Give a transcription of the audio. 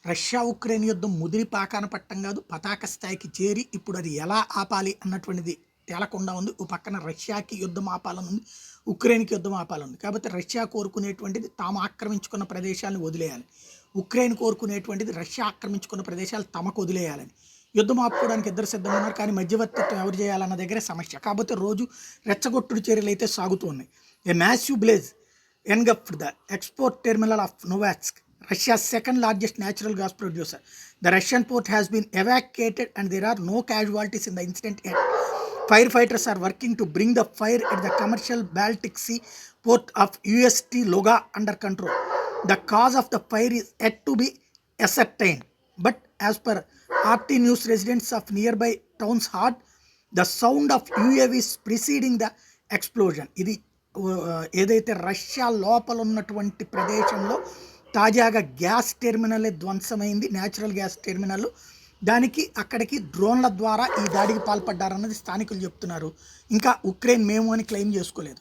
Russia Ukraine యుద్ధం ముదిరి పాకాన పట్టం కాదు, పతాక స్థాయికి చేరి ఇప్పుడు అది ఎలా ఆపాలి అన్నటువంటిది తేలకుండా ఉంది. ఓ పక్కన రష్యాకి యుద్ధం ఆపాలని ఉంది, ఉక్రెయిన్కి యుద్ధం ఆపాలని ఉంది. కాబట్టి రష్యా కోరుకునేటువంటిది తాము ఆక్రమించుకున్న ప్రదేశాలను వదిలేయాలి, ఉక్రెయిన్ కోరుకునేటువంటిది రష్యా ఆక్రమించుకున్న ప్రదేశాలు తమకు వదిలేయాలని. యుద్ధం ఆపుకోవడానికి ఇద్దరు సిద్ధంగా ఉన్నారు, కానీ మధ్యవర్తిత్వం ఎవరు చేయాలన్న దగ్గరే సమస్య. కాకపోతే రోజు రెచ్చగొట్టుడు చర్యలు అయితే సాగుతూ ఉన్నాయి. A massive blaze engulfed the export terminal of Novatsk, Russia's second largest natural gas producer. The Russian port has been evacuated and there are no casualties in the incident yet. Firefighters are working to bring the fire at the commercial Baltic Sea port of UST Loga under control. The cause of the fire is yet to be ascertained, but as per RT News, residents of nearby towns heard the sound of UAVs preceding the explosion. ఇది ఏదైతే Russia లోపల ఉన్నటువంటి ప్రదేశంలో తాజాగా gas terminal ధ్వంసమైంది, natural gas terminal. దానికి అక్కడికి డ్రోన్ల ద్వారా ఈ దాడికి పాల్పడ్డారన్నది స్థానికులు చెప్తున్నారు. ఇంకా ఉక్రెయిన్ మేము అని క్లెయిమ్ చేసుకోలేదు.